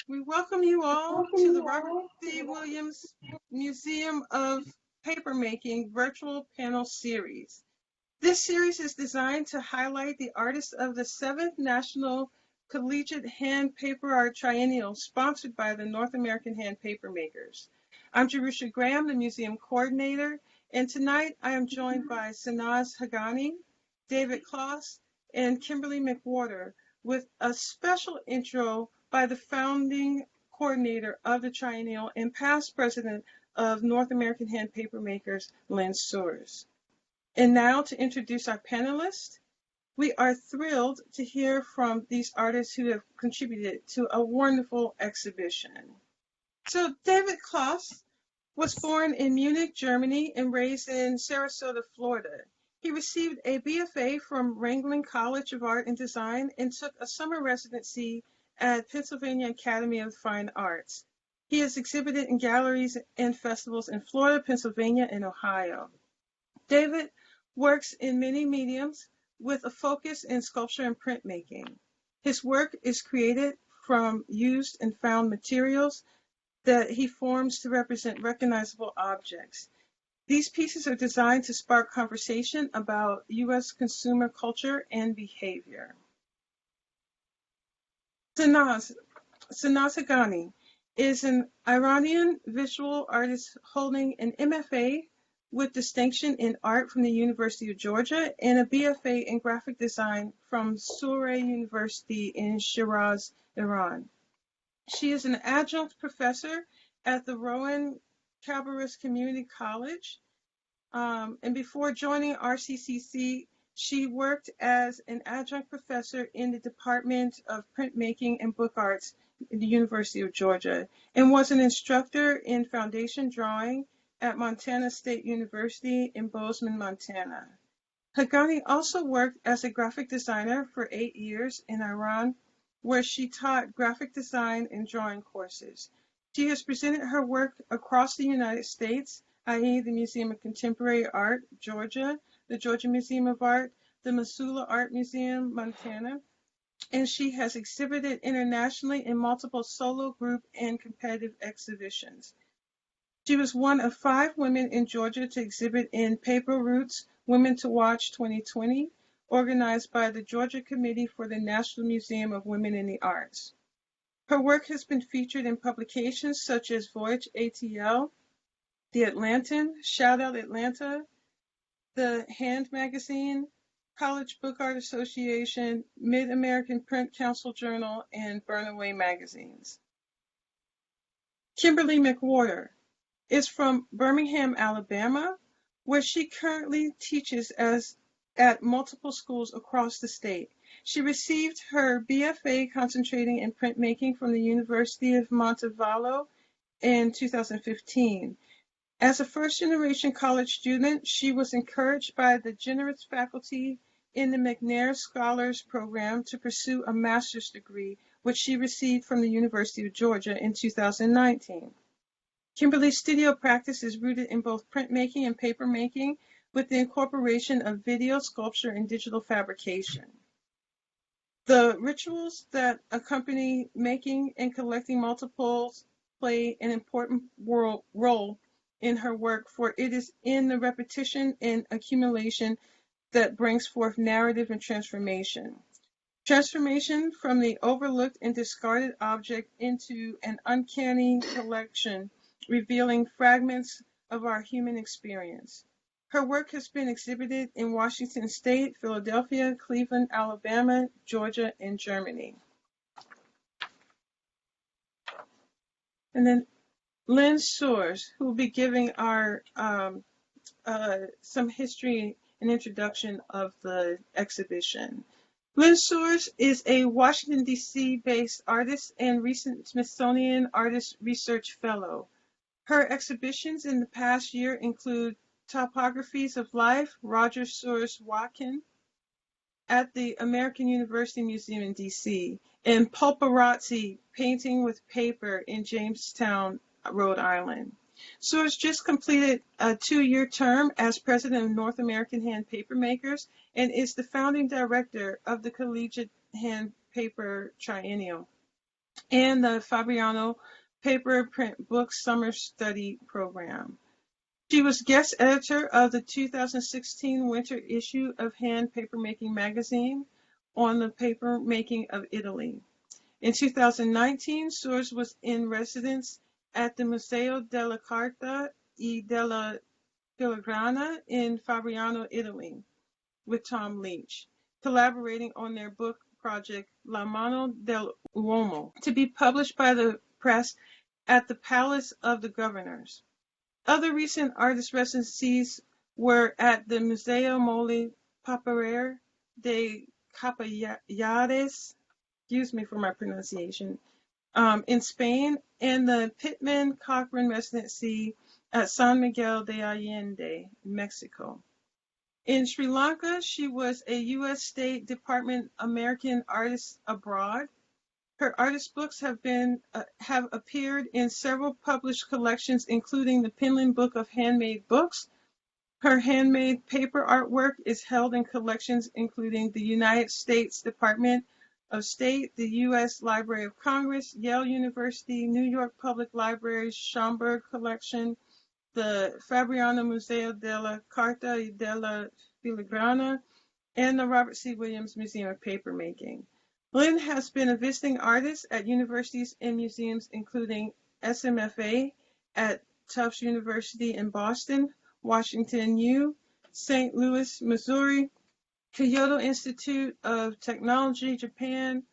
We welcome you all to the Robert C. Williams Museum of Papermaking virtual panel series. This series is designed to highlight the artists of the 7th National Collegiate Hand Paper Art Triennial sponsored by the North American Hand Papermakers. I'm Jerusha Graham, the museum coordinator, and tonight I am joined by Sanaz Haghani, David Klos, and Kimberly McWhorter with a special intro by the founding coordinator of the triennial and past president of North American Hand Papermakers, Lynn Soers. And now to introduce our panelists, we are thrilled to hear from these artists who have contributed to a wonderful exhibition. So David Klos was born in Munich, Germany, and raised in Sarasota, Florida. He received a BFA from Wrangling College of Art and Design and took a summer residency at Pennsylvania Academy of Fine Arts. He has exhibited in galleries and festivals in Florida, Pennsylvania, and Ohio. David works in many mediums with a focus in sculpture and printmaking. His work is created from used and found materials that he forms to represent recognizable objects. These pieces are designed to spark conversation about U.S. consumer culture and behavior. Sanaz Haghani is an Iranian visual artist holding an MFA with distinction in art from the University of Georgia and a BFA in graphic design from Soureh University in Shiraz, Iran. She is an adjunct professor at the Rowan Cabarrus Community College. And before joining RCCC, she worked as an adjunct professor in the Department of Printmaking and Book Arts at the University of Georgia and was an instructor in foundation drawing at Montana State University in Bozeman, Montana. Haghani also worked as a graphic designer for 8 years in Iran, where she taught graphic design and drawing courses. She has presented her work across the United States, i.e. the Museum of Contemporary Art, Georgia, the Georgia Museum of Art, the Missoula Art Museum, Montana, and she has exhibited internationally in multiple solo, group, and competitive exhibitions. She was one of 5 women in Georgia to exhibit in Paper Roots Women to Watch 2020, organized by the Georgia Committee for the National Museum of Women in the Arts. Her work has been featured in publications such as Voyage ATL, The Atlantan, Shout Out Atlanta, The Hand Magazine, College Book Art Association, Mid-American Print Council Journal, and Burnaway magazines. Kimberly McWhorter is from Birmingham, Alabama, where she currently teaches at multiple schools across the state. She received her BFA concentrating in printmaking from the University of Montevallo in 2015. As a first-generation college student, she was encouraged by the generous faculty in the McNair Scholars Program to pursue a master's degree, which she received from the University of Georgia in 2019. Kimberly's studio practice is rooted in both printmaking and papermaking, with the incorporation of video, sculpture, and digital fabrication. The rituals that accompany making and collecting multiples play an important role in her work, for it is in the repetition and accumulation that brings forth narrative and transformation. Transformation from the overlooked and discarded object into an uncanny collection, revealing fragments of our human experience. Her work has been exhibited in Washington State, Philadelphia, Cleveland, Alabama, Georgia, and Germany. And then Lynn Soers, who will be giving our some history and introduction of the exhibition. Lynn Soers is a Washington, D.C. based artist and recent Smithsonian Artist Research Fellow. Her exhibitions in the past year include Topographies of Life, Roger Soers Watkin, at the American University Museum in D.C., and Pulparazzi, Painting with Paper in Jamestown, Rhode Island. Soers just completed a 2-year term as president of North American Hand Papermakers and is the founding director of the Collegiate Hand Paper Triennial. and the Fabriano Paper Print Book Summer Study Program. She was guest editor of the 2016 winter issue of Hand Papermaking magazine on the papermaking of Italy. In 2019, Soares was in residence at the Museo della Carta e della Filigrana in Fabriano, Italy, with Tom Leach, collaborating on their book project La Mano dell'Uomo, to be published by the press at the Palace of the Governors. Other recent artist residencies were at the Museo Moli Paperer de Capellares, excuse me for my pronunciation, in Spain, and the Pittman Cochrane residency at San Miguel de Allende, Mexico. In Sri Lanka, she was a U.S. State Department American Artist Abroad. Her artist books have appeared in several published collections, including the Pinland Book of Handmade Books. Her handmade paper artwork is held in collections including the United States Department of State, the U.S. Library of Congress, Yale University, New York Public Library's Schomburg Collection, the Fabriano Museo della Carta e della Filigrana, and the Robert C. Williams Museum of Papermaking. Lynn has been a visiting artist at universities and museums including SMFA at Tufts University in Boston, Washington U, St. Louis, Missouri, Kyoto Institute of Technology, Japan,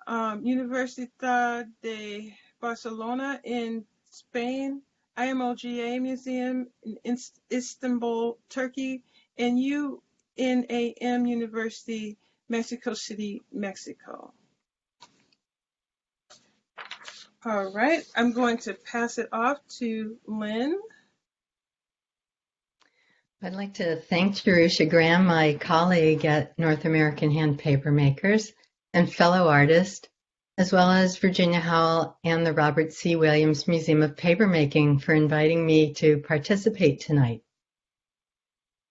Universidad de Barcelona in Spain, IMOGA Museum in Istanbul, Turkey, and UNAM University, Mexico City, Mexico. All right, I'm going to pass it off to Lynn. I'd like to thank Jerusha Graham, my colleague at North American Hand Papermakers and fellow artist, as well as Virginia Howell and the Robert C. Williams Museum of Papermaking for inviting me to participate tonight.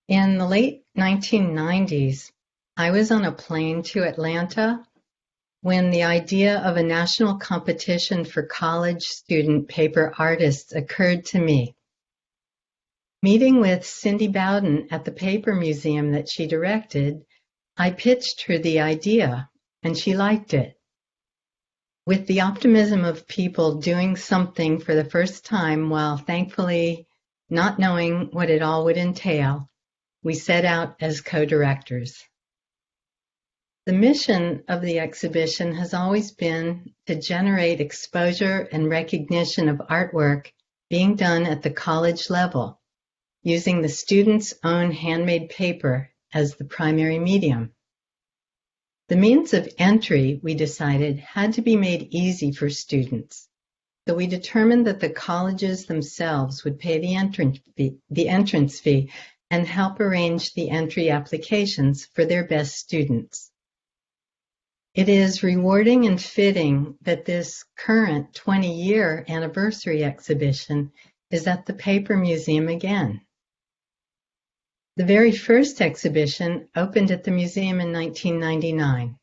In the late 1990s, I was on a plane to Atlanta when the idea of a national competition for college student paper artists occurred to me. Meeting with Cindy Bowden at the Paper Museum that she directed, I pitched her the idea, and she liked it. With the optimism of people doing something for the first time while thankfully not knowing what it all would entail, we set out as co-directors. The mission of the exhibition has always been to generate exposure and recognition of artwork being done at the college level, using the students' own handmade paper as the primary medium. The means of entry, we decided, had to be made easy for students, so we determined that the colleges themselves would pay the entrance fee and help arrange the entry applications for their best students. It is rewarding and fitting that this current 20-year anniversary exhibition is at the Paper Museum again. The very first exhibition opened at the museum in 1999.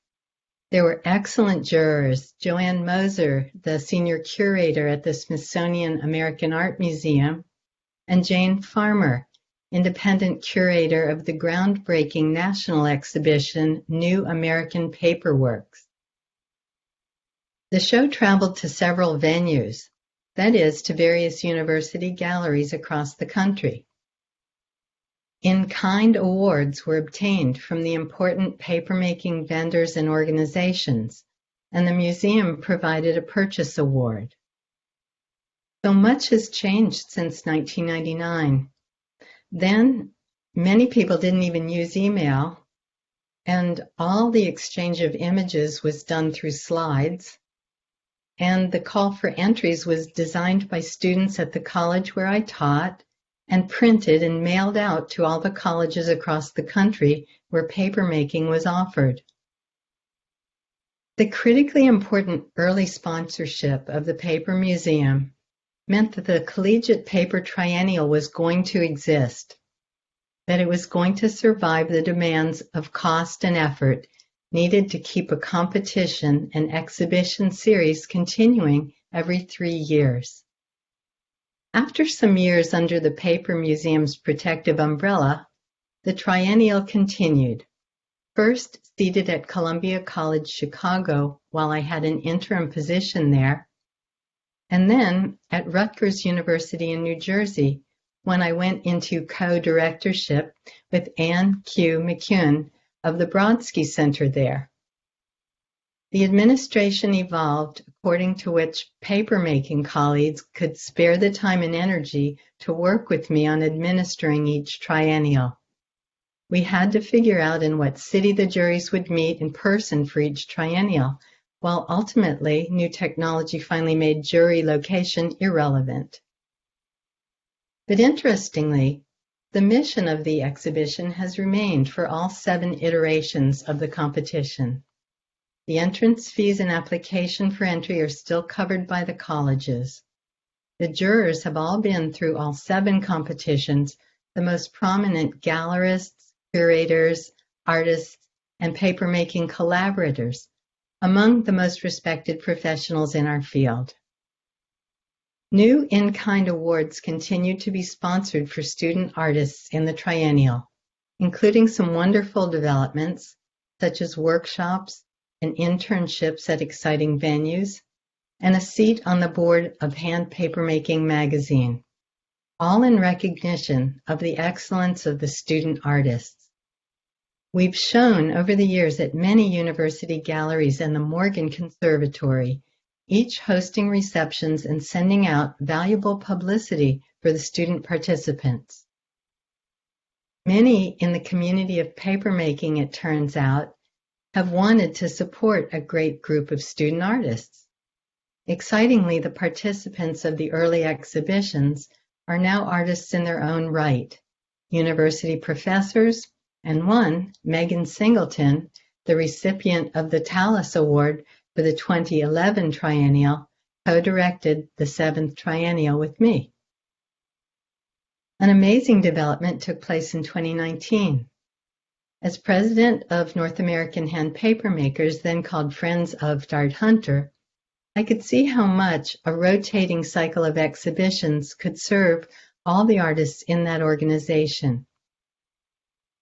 There were excellent jurors, Joanne Moser, the senior curator at the Smithsonian American Art Museum, and Jane Farmer, independent curator of the groundbreaking national exhibition New American Paperworks. The show traveled to several venues, that is, to various university galleries across the country. In-kind awards were obtained from the important papermaking vendors and organizations, and the museum provided a purchase award. So much has changed since 1999. Then, many people didn't even use email, and all the exchange of images was done through slides, and the call for entries was designed by students at the college where I taught, and printed and mailed out to all the colleges across the country where papermaking was offered. The critically important early sponsorship of the Paper Museum meant that the collegiate paper triennial was going to exist, that it was going to survive the demands of cost and effort needed to keep a competition and exhibition series continuing every 3 years. After some years under the Paper Museum's protective umbrella, the triennial continued, first seated at Columbia College Chicago while I had an interim position there, and then at Rutgers University in New Jersey when I went into co-directorship with Ann Q. McCune of the Brodsky Center there. The administration evolved according to which papermaking colleagues could spare the time and energy to work with me on administering each triennial. We had to figure out in what city the juries would meet in person for each triennial, while ultimately new technology finally made jury location irrelevant. But interestingly, the mission of the exhibition has remained for all 7 iterations of the competition. The entrance fees and application for entry are still covered by the colleges. The jurors have all been through all 7 competitions, the most prominent gallerists, curators, artists, and papermaking collaborators, among the most respected professionals in our field. New in-kind awards continue to be sponsored for student artists in the triennial, including some wonderful developments, such as workshops and internships at exciting venues, and a seat on the board of Hand Papermaking magazine, all in recognition of the excellence of the student artists. We've shown over the years at many university galleries and the Morgan Conservatory, each hosting receptions and sending out valuable publicity for the student participants. Many in the community of papermaking, it turns out, have wanted to support a great group of student artists. Excitingly, the participants of the early exhibitions are now artists in their own right, university professors, and one, Megan Singleton, the recipient of the Tallis Award for the 2011 triennial, co-directed the 7th triennial with me. An amazing development took place in 2019. As president of North American Hand Papermakers, then called Friends of Dart Hunter, I could see how much a rotating cycle of exhibitions could serve all the artists in that organization.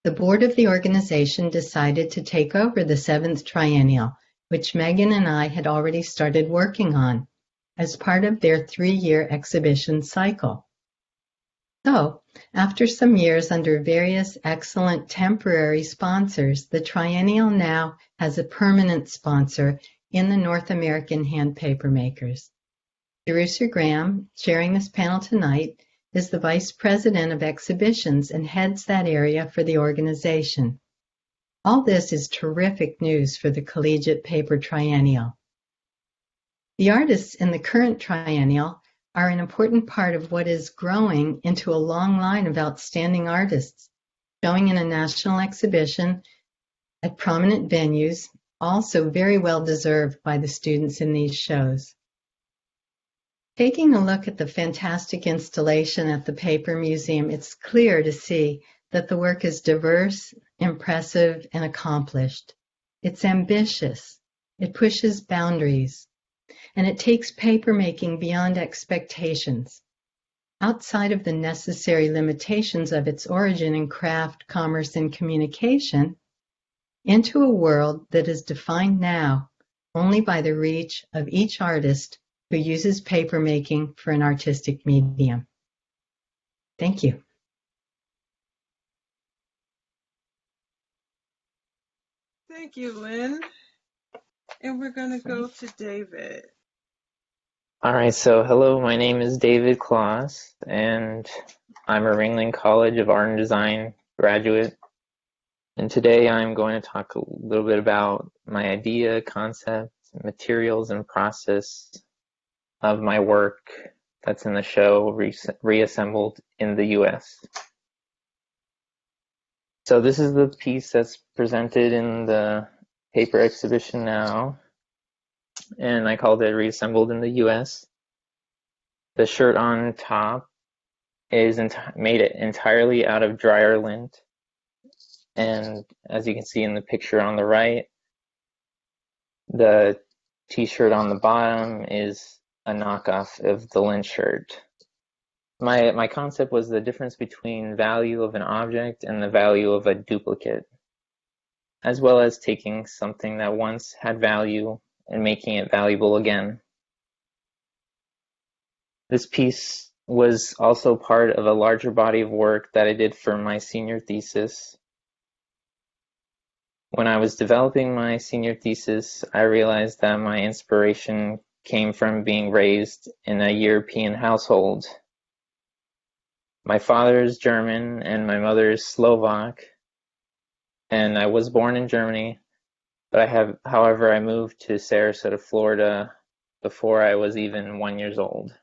The board of the organization decided to take over the 7th triennial, which Megan and I had already started working on, as part of their 3-year exhibition cycle. So, after some years under various excellent temporary sponsors, the triennial now has a permanent sponsor in the North American Hand Papermakers. Jerusha Graham, chairing this panel tonight, is the Vice President of Exhibitions and heads that area for the organization. All this is terrific news for the Collegiate Paper Triennial. The artists in the current triennial are an important part of what is growing into a long line of outstanding artists, showing in a national exhibition at prominent venues, also very well deserved by the students in these shows. Taking a look at the fantastic installation at the Paper Museum, it's clear to see that the work is diverse, impressive, and accomplished. It's ambitious. It pushes boundaries. And it takes papermaking beyond expectations, outside of the necessary limitations of its origin in craft, commerce, and communication, into a world that is defined now only by the reach of each artist who uses papermaking for an artistic medium. Thank you. Thank you, Lynn. And we're going to go to David. All right, so hello, my name is David Klos, and I'm a Ringling College of Art and Design graduate. And today I'm going to talk a little bit about my idea, concept, materials, and process of my work that's in the show Reassembled in the US. So this is the piece that's presented in the paper exhibition now, and I called it Reassembled in the US. The shirt on top is made entirely out of dryer lint, and as you can see in the picture on the right, The t-shirt on the bottom is a knockoff of the lynch shirt. My concept was the difference between value of an object and the value of a duplicate, as well as taking something that once had value and making it valuable again. This piece was also part of a larger body of work that I did for my senior thesis. When I was developing my senior thesis, I realized that my inspiration came from being raised in a European household. My father is German and my mother is Slovak, and I was born in Germany, but however, I moved to Sarasota, Florida before I was even 1 year old.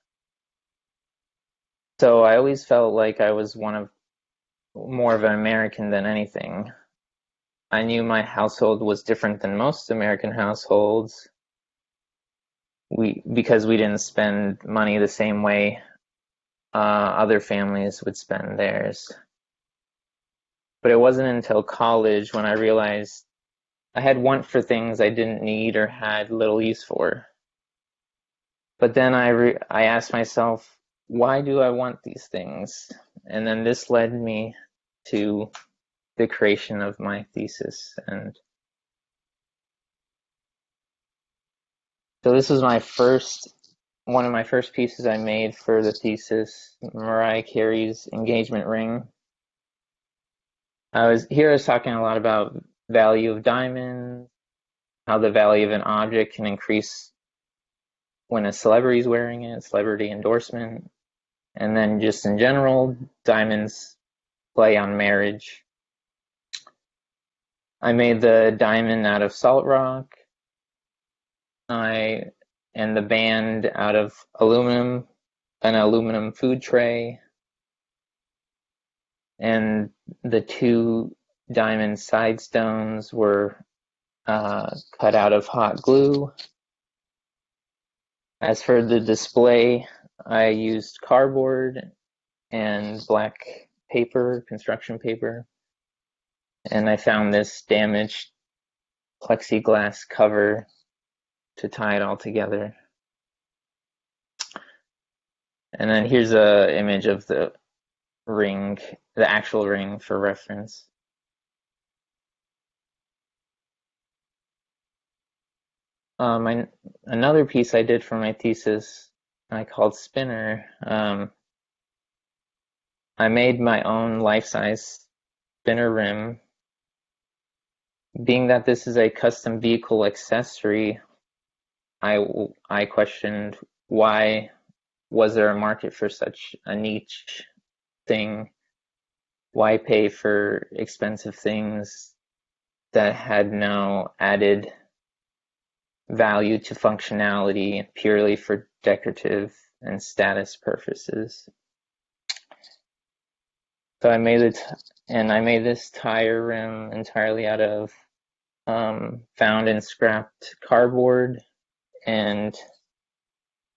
So I always felt like I was more of an American than anything. I knew my household was different than most American households because we didn't spend money the same way other families would spend theirs. But it wasn't until college when I realized I had want for things I didn't need or had little use for. But then I asked myself, why do I want these things? And then this led me to the creation of my thesis. And so this was one of my first pieces I made for the thesis, Mariah Carey's engagement ring. I was talking a lot about value of diamonds, how the value of an object can increase when a celebrity is wearing it, celebrity endorsement, and then just in general, diamonds play on marriage. I made the diamond out of salt rock. And the band out of an aluminum food tray, and the two diamond side stones were cut out of hot glue. As for the display, I used cardboard and black paper, construction paper, and I found this damaged plexiglass cover to tie it all together. And then here's an image of the ring, the actual ring for reference. Another piece I did for my thesis I called Spinner. I made my own life-size spinner rim. Being that this is a custom vehicle accessory, I questioned why was there a market for such a niche thing? Why pay for expensive things that had no added value to functionality purely for decorative and status purposes? So I made this tire rim entirely out of found and scrapped cardboard, and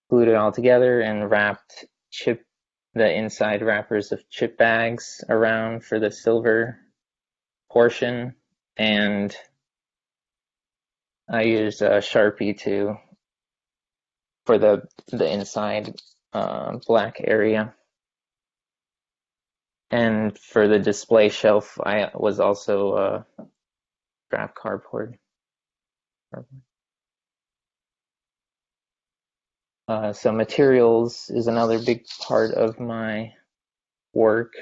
glued it all together and wrapped the inside wrappers of chip bags around for the silver portion, and I used a Sharpie for the inside black area. And for the display shelf, I was also wrapped cardboard. So materials is another big part of my work.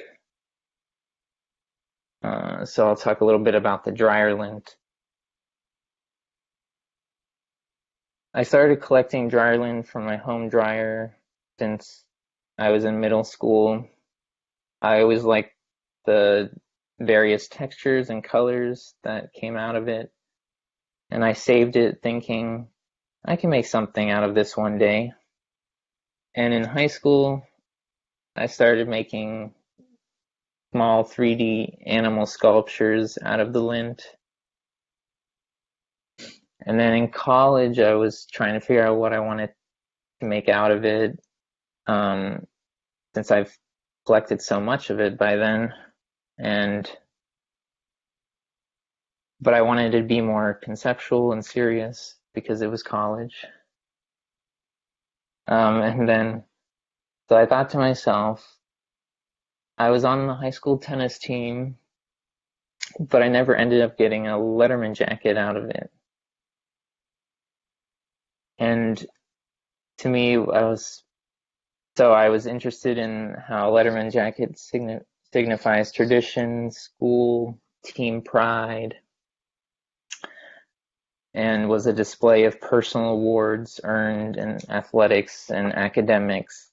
So I'll talk a little bit about the dryer lint. I started collecting dryer lint from my home dryer since I was in middle school. I always liked the various textures and colors that came out of it, and I saved it thinking I can make something out of this one day. And in high school, I started making small 3D animal sculptures out of the lint. And then in college, I was trying to figure out what I wanted to make out of it, since I've collected so much of it by then. But I wanted it to be more conceptual and serious. because it was college. And then, so I thought to myself, I was on the high school tennis team, but I never ended up getting a Letterman jacket out of it. And to me, I was interested in how Letterman jacket signifies tradition, school, team pride, and was a display of personal awards earned in athletics and academics.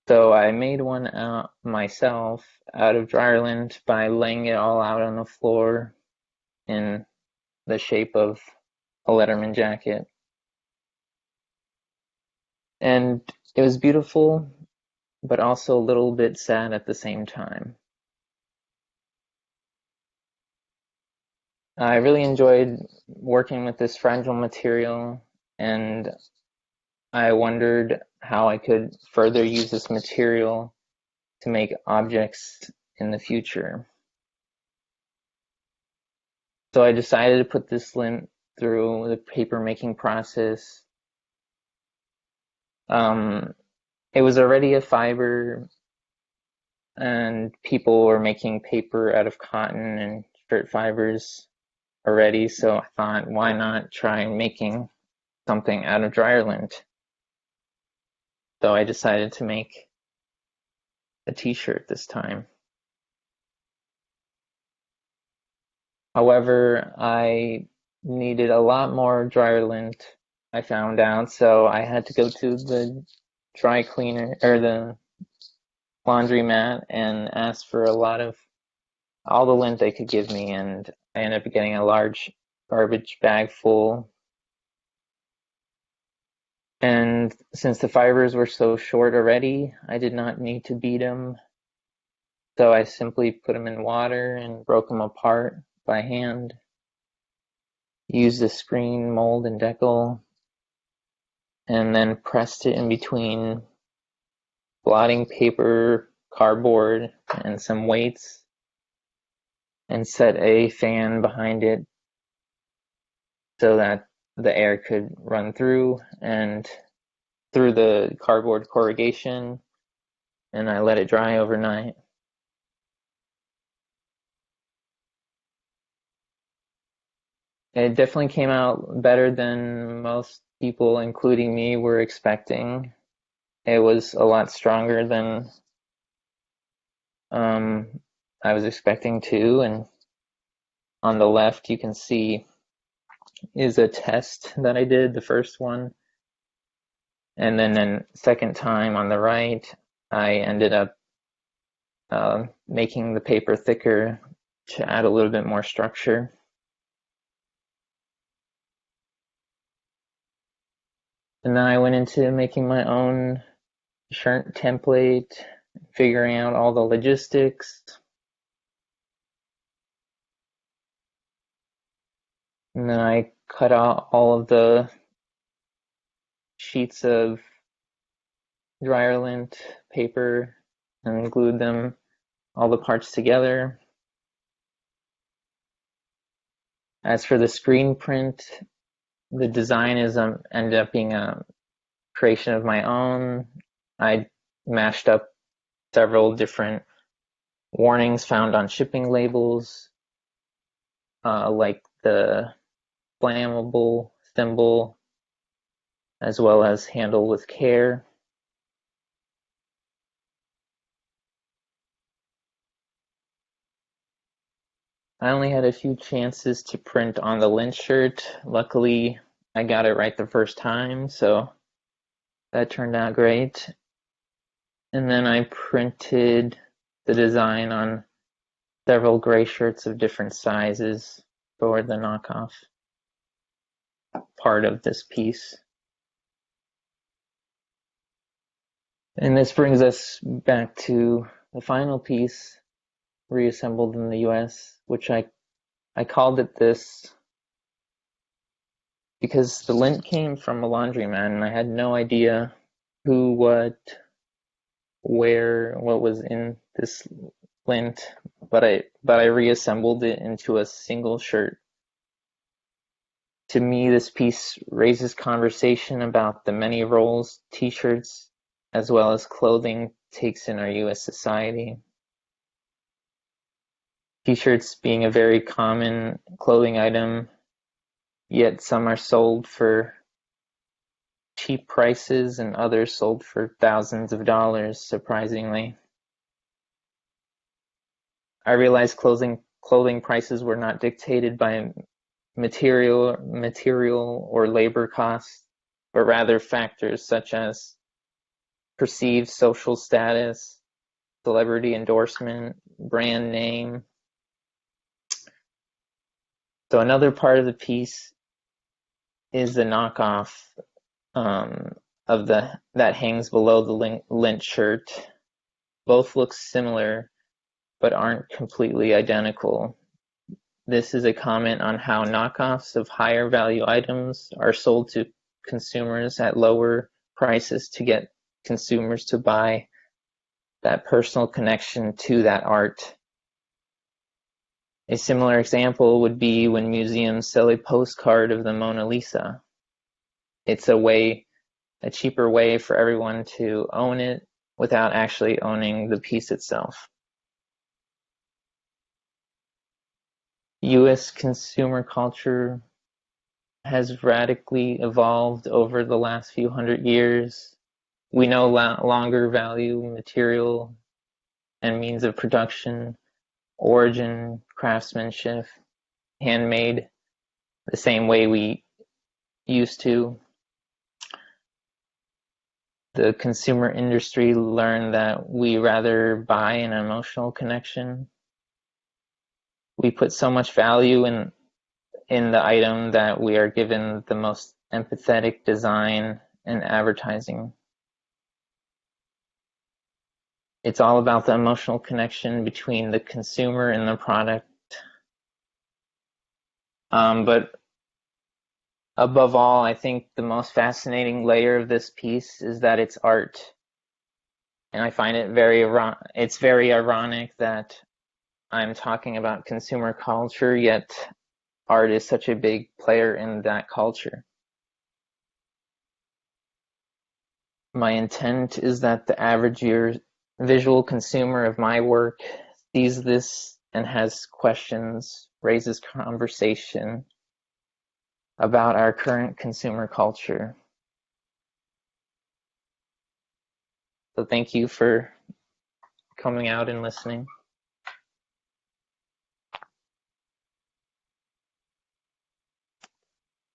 So I made one out myself out of dryer lint by laying it all out on the floor in the shape of a Letterman jacket. And it was beautiful, but also a little bit sad at the same time. I really enjoyed working with this fragile material, and I wondered how I could further use this material to make objects in the future. So I decided to put this lint through the paper making process. It was already a fiber, and people were making paper out of cotton and shirt fibers already, so I thought, why not try making something out of dryer lint? So I decided to make a t-shirt this time. However, I needed a lot more dryer lint, I found out, so I had to go to the dry cleaner or the laundromat and ask for all the lint they could give me, and I ended up getting a large garbage bag full. And since the fibers were so short already, I did not need to beat them. So I simply put them in water and broke them apart by hand. Used a screen mold and decal, and then pressed it in between blotting paper, cardboard, and some weights, and set a fan behind it so that the air could run through and through the cardboard corrugation, and I let it dry overnight. It definitely came out better than most people, including me, were expecting. It was a lot stronger than I was expecting too, and on the left you can see is a test that I did, the first one. And then the second time on the right, I ended up making the paper thicker to add a little bit more structure. And then I went into making my own shirt template, figuring out all the logistics. And then I cut out all of the sheets of dryer lint paper and glued them, all the parts together. As for the screen print, the design ended up being a creation of my own. I mashed up several different warnings found on shipping labels, like the flammable symbol, as well as handle with care. I only had a few chances to print on the lint shirt. Luckily, I got it right the first time, so that turned out great. And then I printed the design on several gray shirts of different sizes for the knockoff part of this piece. And this brings us back to the final piece, Reassembled in the US, which I called it this because the lint came from a laundromat and I had no idea who, what, where, what was in this lint, but I reassembled it into a single shirt To me, this piece raises conversation about the many roles t-shirts as well as clothing takes in our U.S. society. T-shirts being a very common clothing item, yet some are sold for cheap prices and others sold for thousands of dollars, surprisingly. I realized clothing prices were not dictated by material or labor costs, but rather factors such as perceived social status, celebrity endorsement, brand name. So another part of the piece is the knockoff of that hangs below the lint shirt. Both look similar, but aren't completely identical. This is a comment on how knockoffs of higher value items are sold to consumers at lower prices to get consumers to buy that personal connection to that art. A similar example would be when museums sell a postcard of the Mona Lisa. It's a cheaper way for everyone to own it without actually owning the piece itself. U.S. consumer culture has radically evolved over the last few hundred years. We no longer value material and means of production, origin, craftsmanship, handmade, the same way we used to. The consumer industry learned that we rather buy an emotional connection. We put so much value in the item that we are given the most empathetic design and advertising. It's all about the emotional connection between the consumer and the product. But above all, I think the most fascinating layer of this piece is that it's art. And I find it very ironic that I'm talking about consumer culture, yet art is such a big player in that culture. My intent is that the average visual consumer of my work sees this and has questions, raises conversation about our current consumer culture. So thank you for coming out and listening.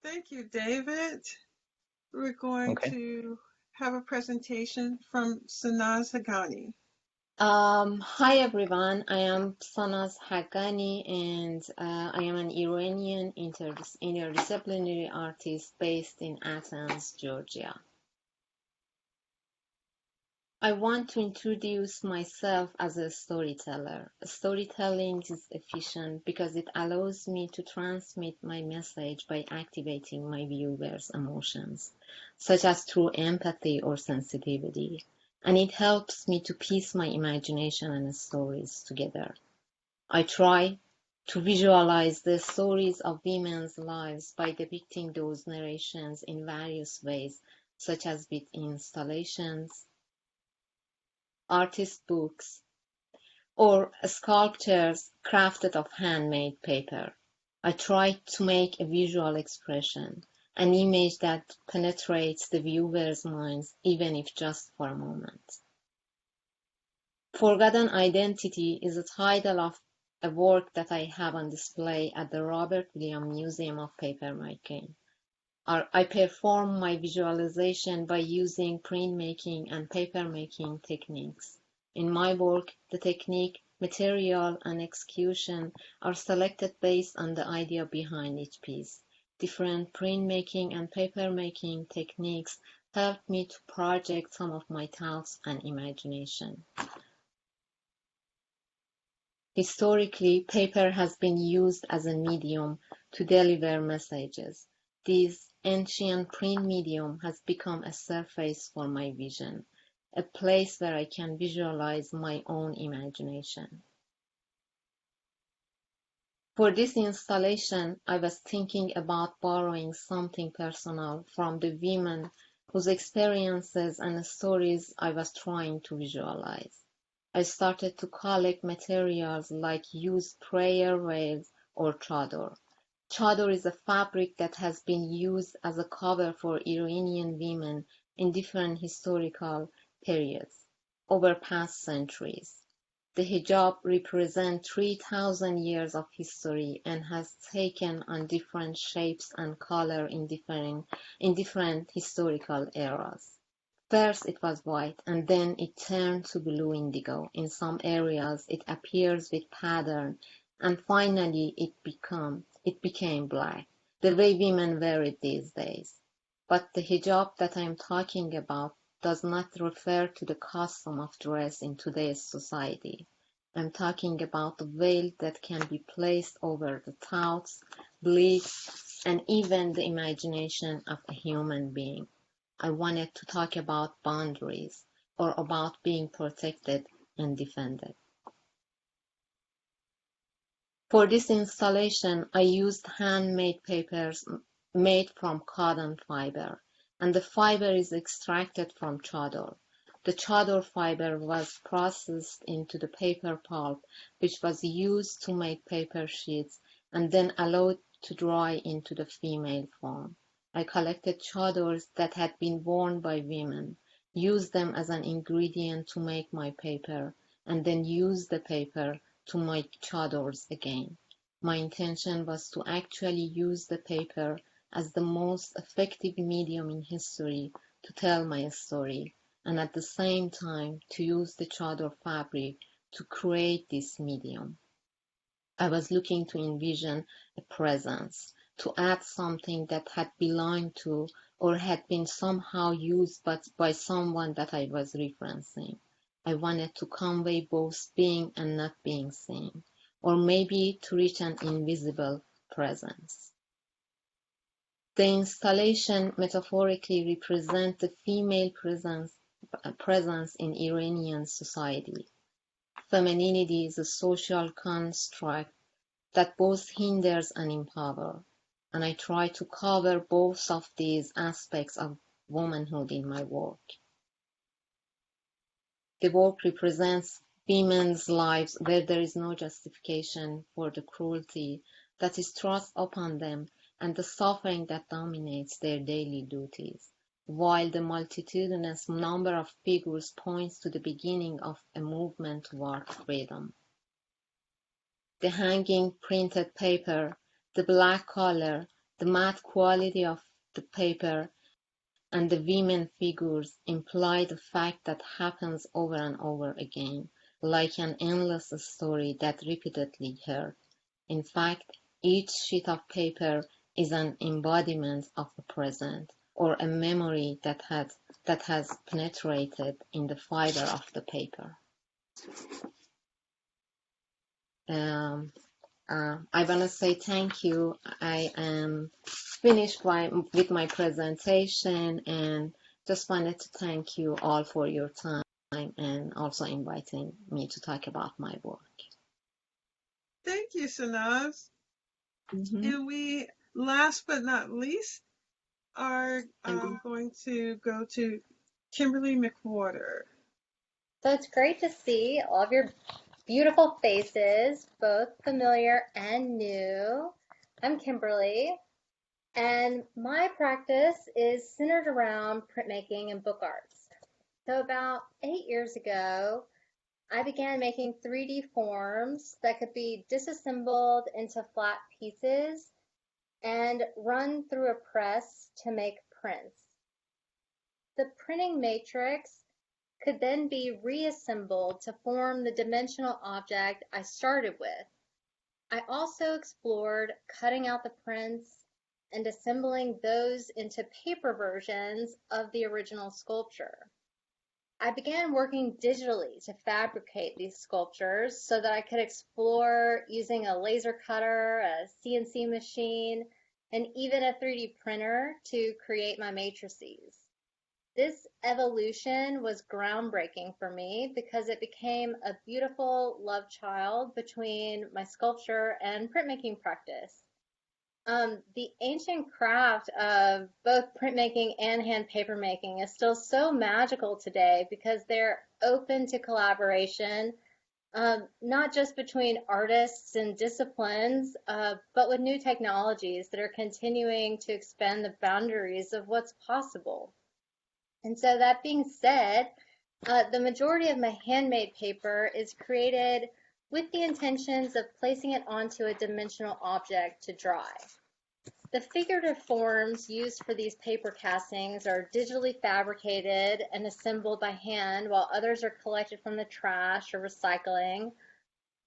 Thank you, David. We're going to have a presentation from Sanaz Haghani. Hi everyone, I am Sanaz Haghani and I am an Iranian interdisciplinary artist based in Athens, Georgia. I want to introduce myself as a storyteller. Storytelling is efficient because it allows me to transmit my message by activating my viewers' emotions, such as through empathy or sensitivity. And it helps me to piece my imagination and stories together. I try to visualize the stories of women's lives by depicting those narrations in various ways, such as with installations, artist books, or sculptures crafted of handmade paper. I try to make a visual expression, an image that penetrates the viewer's minds, even if just for a moment. Forgotten Identity is the title of a work that I have on display at the Robert Williams Museum of Papermaking. I perform my visualization by using printmaking and papermaking techniques. In my work, the technique, material, and execution are selected based on the idea behind each piece. Different printmaking and papermaking techniques help me to project some of my thoughts and imagination. Historically, paper has been used as a medium to deliver messages. This ancient print medium has become a surface for my vision, a place where I can visualize my own imagination. For this installation, I was thinking about borrowing something personal from the women whose experiences and stories I was trying to visualize. I started to collect materials like used prayer veils or chador. Chador is a fabric that has been used as a cover for Iranian women in different historical periods over past centuries. The hijab represents 3,000 years of history and has taken on different shapes and color in different historical eras. First it was white, and then it turned to blue indigo. In some areas it appears with pattern, and finally it became black, the way women wear it these days. But the hijab that I am talking about does not refer to the custom of dress in today's society. I'm talking about the veil that can be placed over the thoughts, beliefs, and even the imagination of a human being. I wanted to talk about boundaries, or about being protected and defended. For this installation, I used handmade papers made from cotton fiber, and the fiber is extracted from chador. The chador fiber was processed into the paper pulp, which was used to make paper sheets and then allowed to dry into the female form. I collected chadors that had been worn by women, used them as an ingredient to make my paper, and then used the paper to make chadors again. My intention was to actually use the paper as the most effective medium in history to tell my story, and at the same time to use the chador fabric to create this medium. I was looking to envision a presence, to add something that had belonged to or had been somehow used but by someone that I was referencing. I wanted to convey both being and not being seen, or maybe to reach an invisible presence. The installation metaphorically represents the female presence in Iranian society. Femininity is a social construct that both hinders and empowers, and I try to cover both of these aspects of womanhood in my work. The work represents women's lives where there is no justification for the cruelty that is thrust upon them and the suffering that dominates their daily duties, while the multitudinous number of figures points to the beginning of a movement toward freedom. The hanging printed paper, the black color, the matte quality of the paper, and the women figures imply the fact that happens over and over again, like an endless story that repeatedly heard. In fact, each sheet of paper is an embodiment of the present, or a memory that has penetrated in the fiber of the paper. I want to say thank you. I am finished with my presentation and just wanted to thank you all for your time and also inviting me to talk about my work. Thank you, Sanaz. Mm-hmm. And we, last but not least, are going to go to Kimberly McWhorter. So it's great to see all of your beautiful faces, both familiar and new. I'm Kimberly, and my practice is centered around printmaking and book arts. So about 8 years ago, I began making 3D forms that could be disassembled into flat pieces and run through a press to make prints. The printing matrix could then be reassembled to form the dimensional object I started with. I also explored cutting out the prints and assembling those into paper versions of the original sculpture. I began working digitally to fabricate these sculptures so that I could explore using a laser cutter, a CNC machine, and even a 3D printer to create my matrices. This evolution was groundbreaking for me because it became a beautiful love child between my sculpture and printmaking practice. The ancient craft of both printmaking and hand papermaking is still so magical today because they're open to collaboration, not just between artists and disciplines, but with new technologies that are continuing to expand the boundaries of what's possible. And so that being said, the majority of my handmade paper is created with the intentions of placing it onto a dimensional object to dry. The figurative forms used for these paper castings are digitally fabricated and assembled by hand, while others are collected from the trash or recycling.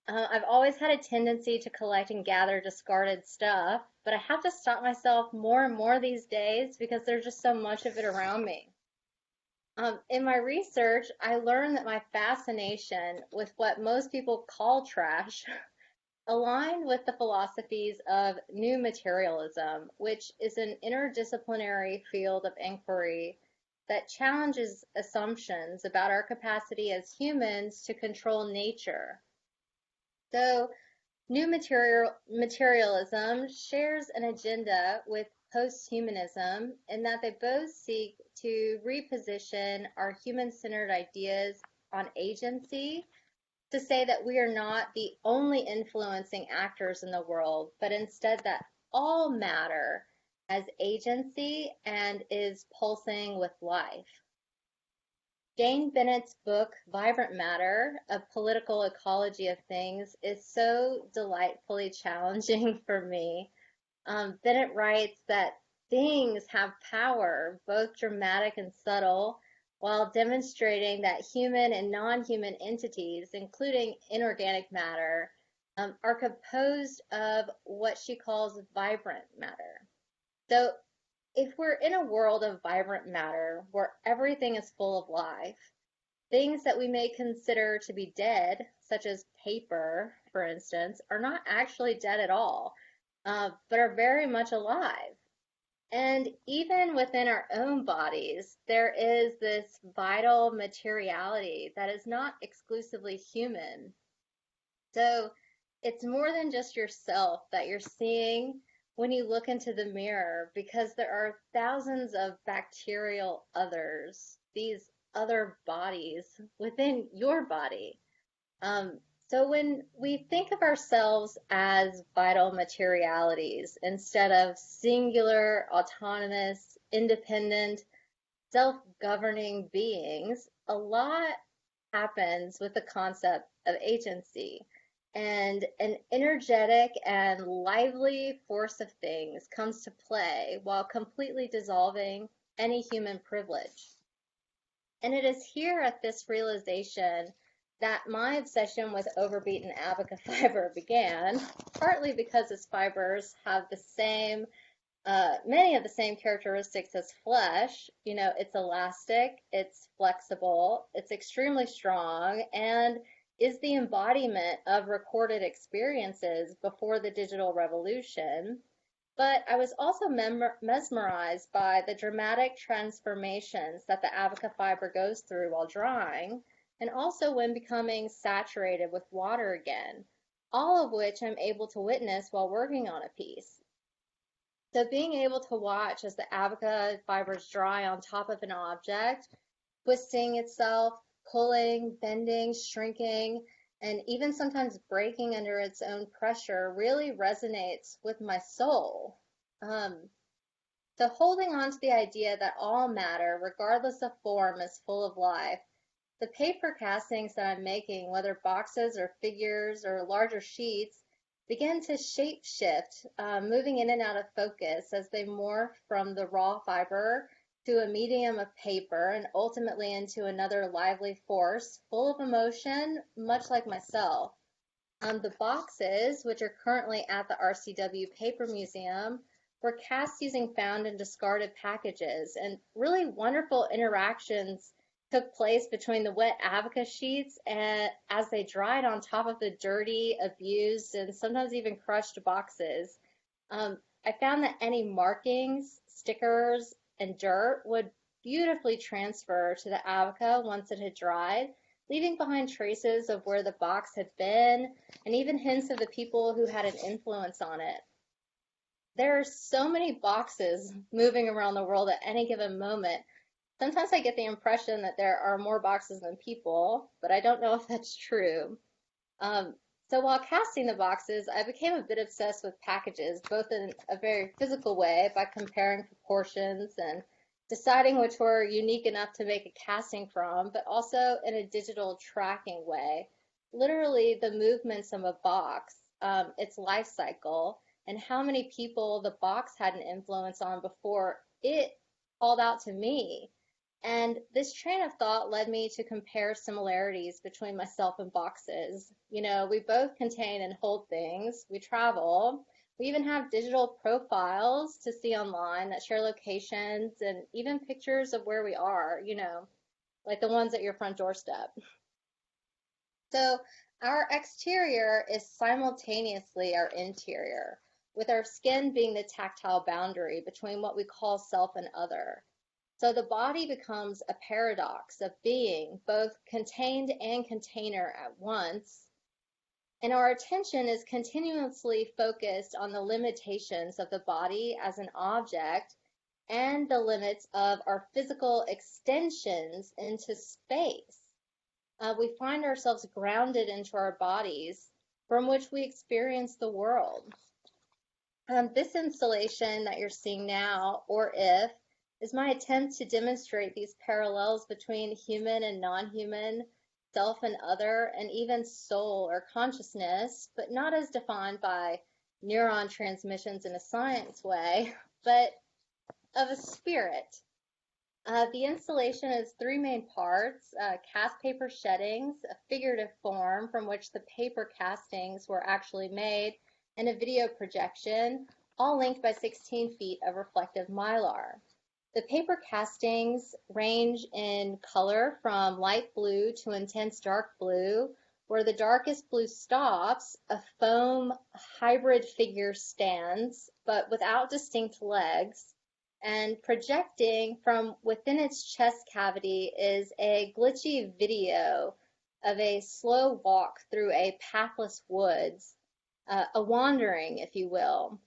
I've always had a tendency to collect and gather discarded stuff, but I have to stop myself more and more these days because there's just so much of it around me. In my research, I learned that my fascination with what most people call trash aligned with the philosophies of new materialism, which is an interdisciplinary field of inquiry that challenges assumptions about our capacity as humans to control nature. So, new materialism shares an agenda with posthumanism in that they both seek to reposition our human-centered ideas on agency to say that we are not the only influencing actors in the world, but instead that all matter has agency and is pulsing with life. Jane Bennett's book, Vibrant Matter, A Political Ecology of Things, is so delightfully challenging for me. Bennett writes that things have power, both dramatic and subtle, while demonstrating that human and non-human entities, including inorganic matter, are composed of what she calls vibrant matter. So if we're in a world of vibrant matter where everything is full of life, things that we may consider to be dead, such as paper, for instance, are not actually dead at all, but are very much alive. And even within our own bodies, there is this vital materiality that is not exclusively human. So it's more than just yourself that you're seeing when you look into the mirror, because there are thousands of bacterial others, these other bodies within your body. So when we think of ourselves as vital materialities instead of singular, autonomous, independent, self-governing beings, a lot happens with the concept of agency. And an energetic and lively force of things comes to play while completely dissolving any human privilege. And it is here at this realization that my obsession with overbeaten abaca fiber began, partly because its fibers have the same, many of the same characteristics as flesh. You know, it's elastic, it's flexible, it's extremely strong, and is the embodiment of recorded experiences before the digital revolution. But I was also mesmerized by the dramatic transformations that the abaca fiber goes through while drying, and also when becoming saturated with water again, all of which I'm able to witness while working on a piece. So being able to watch as the abaca fibers dry on top of an object, twisting itself, pulling, bending, shrinking, and even sometimes breaking under its own pressure really resonates with my soul. So holding on to the idea that all matter, regardless of form, is full of life, the paper castings that I'm making, whether boxes or figures or larger sheets, begin to shape shift, moving in and out of focus as they morph from the raw fiber to a medium of paper and ultimately into another lively force full of emotion, much like myself. The boxes, which are currently at the RCW Paper Museum, were cast using found and discarded packages, and really wonderful interactions took place between the wet abaca sheets and as they dried on top of the dirty, abused, and sometimes even crushed boxes. I found that any markings, stickers, and dirt would beautifully transfer to the abaca once it had dried, leaving behind traces of where the box had been and even hints of the people who had an influence on it. There are so many boxes moving around the world at any given moment. Sometimes I get the impression that there are more boxes than people, but I don't know if that's true. Um, so while casting the boxes, I became a bit obsessed with packages, both in a very physical way by comparing proportions and deciding which were unique enough to make a casting from, but also in a digital tracking way. Literally, the movements of a box, its life cycle, and how many people the box had an influence on before it called out to me. And this train of thought led me to compare similarities between myself and boxes. You know, we both contain and hold things, we travel, we even have digital profiles to see online that share locations and even pictures of where we are, you know, like the ones at your front doorstep. So our exterior is simultaneously our interior, with our skin being the tactile boundary between what we call self and other. So the body becomes a paradox of being both contained and container at once, and our attention is continuously focused on the limitations of the body as an object and the limits of our physical extensions into space. We find ourselves grounded into our bodies from which we experience the world. This installation that you're seeing now, or if, is my attempt to demonstrate these parallels between human and non-human, self and other, and even soul or consciousness, but not as defined by neuron transmissions in a science way, but of a spirit. The installation is three main parts: cast paper sheddings, a figurative form from which the paper castings were actually made, and a video projection, all linked by 16 feet of reflective mylar. The paper castings range in color from light blue to intense dark blue, where the darkest blue stops, a foam hybrid figure stands, but without distinct legs, and projecting from within its chest cavity is a glitchy video of a slow walk through a pathless woods, a wandering, if you will.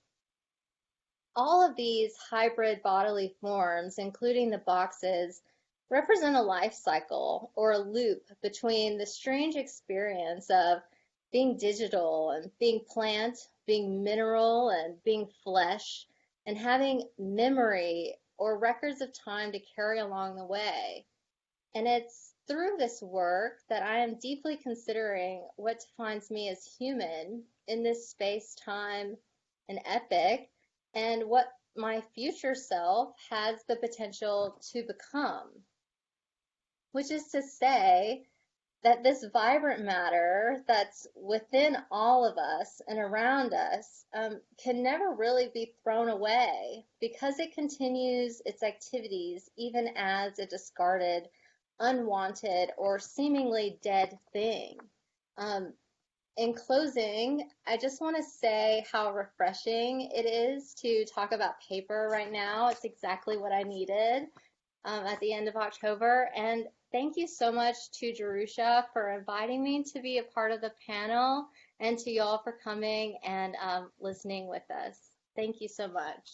All of these hybrid bodily forms, including the boxes, represent a life cycle or a loop between the strange experience of being digital and being plant, being mineral and being flesh, and having memory or records of time to carry along the way. And it's through this work that I am deeply considering what defines me as human in this space, time, and epic, and what my future self has the potential to become. Which is to say that this vibrant matter that's within all of us and around us can never really be thrown away because it continues its activities even as a discarded, unwanted, or seemingly dead thing. In closing, I just want to say how refreshing it is to talk about paper right now. It's exactly what I needed at the end of October. And thank you so much to Jerusha for inviting me to be a part of the panel, and to y'all for coming and listening with us. Thank you so much.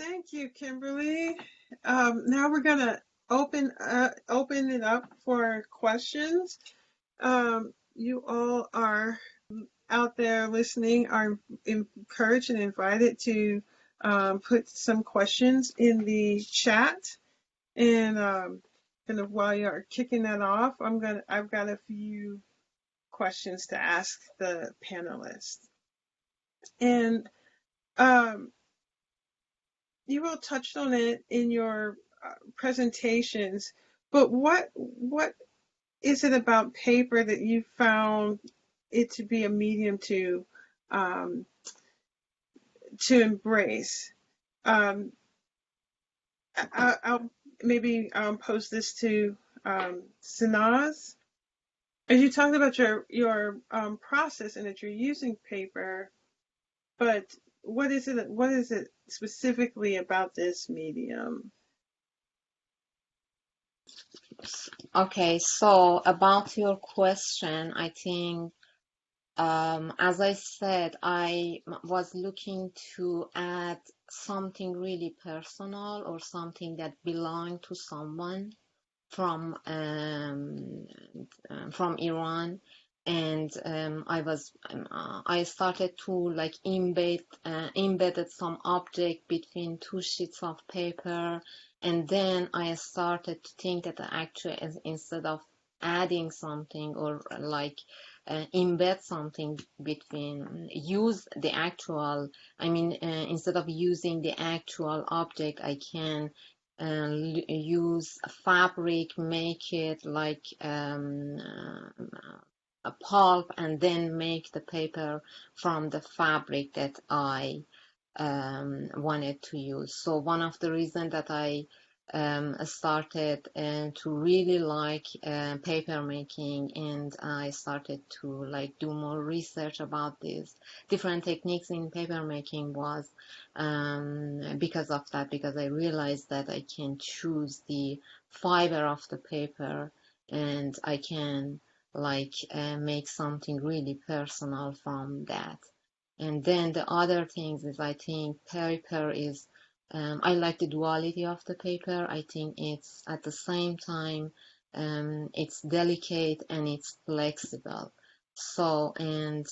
Thank you, Kimberly. Now we're going to open it up for questions. You all are out there listening are encouraged and invited to put some questions in the chat. And kind of while you're kicking that off, I've got a few questions to ask the panelists. And you all touched on it in your presentations, but what is it about paper that you found it to be a medium to embrace? I'll maybe pose this to Sanaz. As you talked about your process and that you're using paper, but what is it? What is it specifically about this medium? Okay, so about your question, I think, as I said, I was looking to add something really personal or something that belonged to someone from Iran, and I started to like embedded some object between two sheets of paper, and then I started to think that actually instead of adding something or like embed something between use the actual, instead of using the actual object, I can use fabric, make it like a pulp, and then make the paper from the fabric that I wanted to use. So one of the reasons that I started to really like paper making, and I started to like do more research about these different techniques in paper making was because of that, because I realized that I can choose the fiber of the paper, and I can like make something really personal from that. And then the other things is I think paper is, I like the duality of the paper. I think it's at the same time, it's delicate and it's flexible. So, and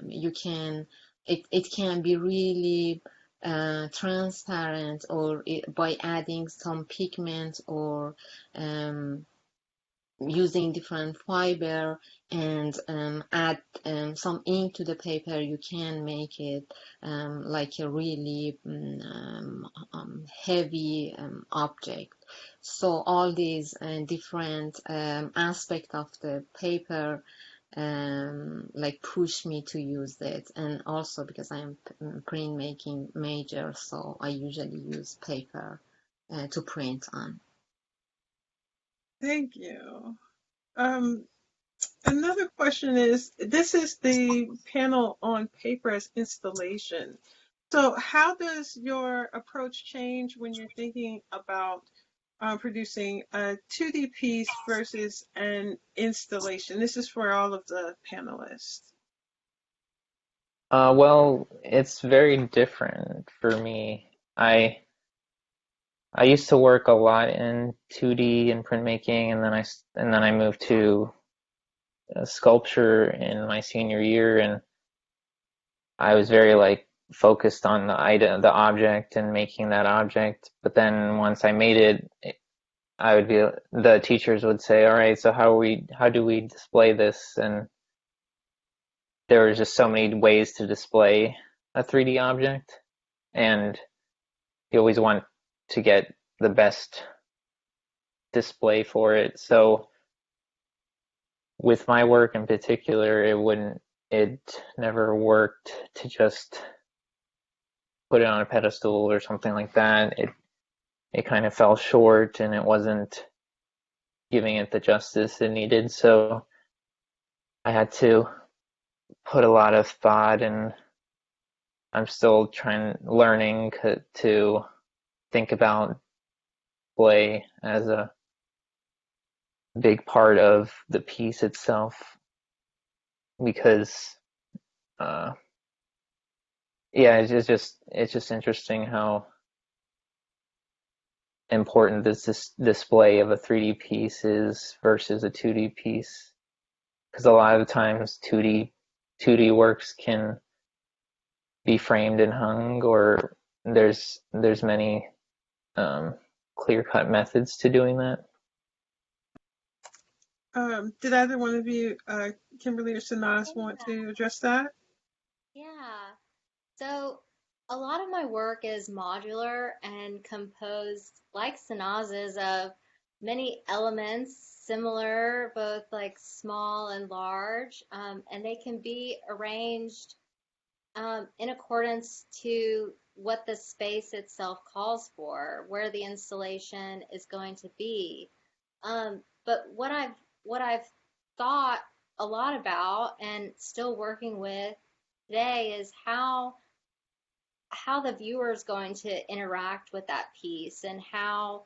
you can, it can be really transparent, or by adding some pigment or um, using different fiber, and add some ink to the paper, you can make it like a really heavy object. So all these different aspects of the paper like push me to use it, and also because I am printmaking major, so I usually use paper to print on. Thank you. Um, Another question is, this is the panel on paper as installation. So how does your approach change when you're thinking about producing a 2D piece versus an installation? This is for all of the panelists. Well, it's very different for me. I used to work a lot in 2D and printmaking, and then I moved to sculpture in my senior year, and I was very like focused on the object and making that object. But then once I made it, the teachers would say, "All right, so how do we display this?" And there was just so many ways to display a 3D object, and you always want to get the best display for it. So with my work in particular, it never worked to just put it on a pedestal or something like that. It kind of fell short, and it wasn't giving it the justice it needed. So I had to put a lot of thought, and I'm still learning to think about play as a big part of the piece itself, because uh, yeah, it's just interesting how important this display of a 3D piece is versus a 2D piece, because a lot of the times 2D works can be framed and hung, or there's many clear-cut methods to doing that. Did either one of you, Kimberly or Sanaz, want to address that? Yeah. So a lot of my work is modular and composed, like Sanaz's, of many elements, similar, both like small and large, and they can be arranged in accordance to what the space itself calls for, where the installation is going to be. But what I've thought a lot about and still working with today is how the viewer is going to interact with that piece, and how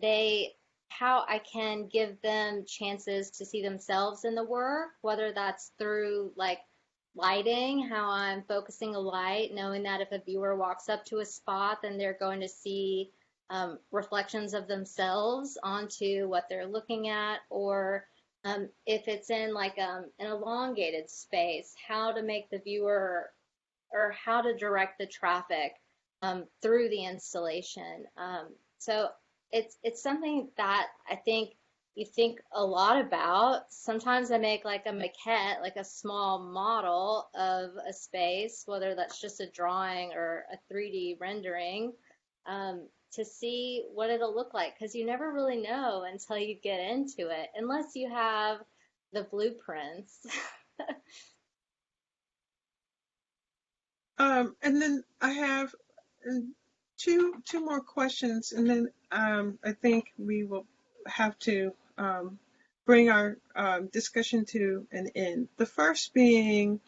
I can give them chances to see themselves in the work, whether that's through like lighting, how I'm focusing a light, knowing that if a viewer walks up to a spot, then they're going to see reflections of themselves onto what they're looking at, or if it's in like an elongated space, how to make the viewer, or how to direct the traffic through the installation. So it's something that I think you think a lot about. Sometimes I make like a maquette, like a small model of a space, whether that's just a drawing or a 3D rendering, to see what it'll look like, because you never really know until you get into it, unless you have the blueprints. And then I have two more questions, and then I think we will have to bring our discussion to an end. The first being,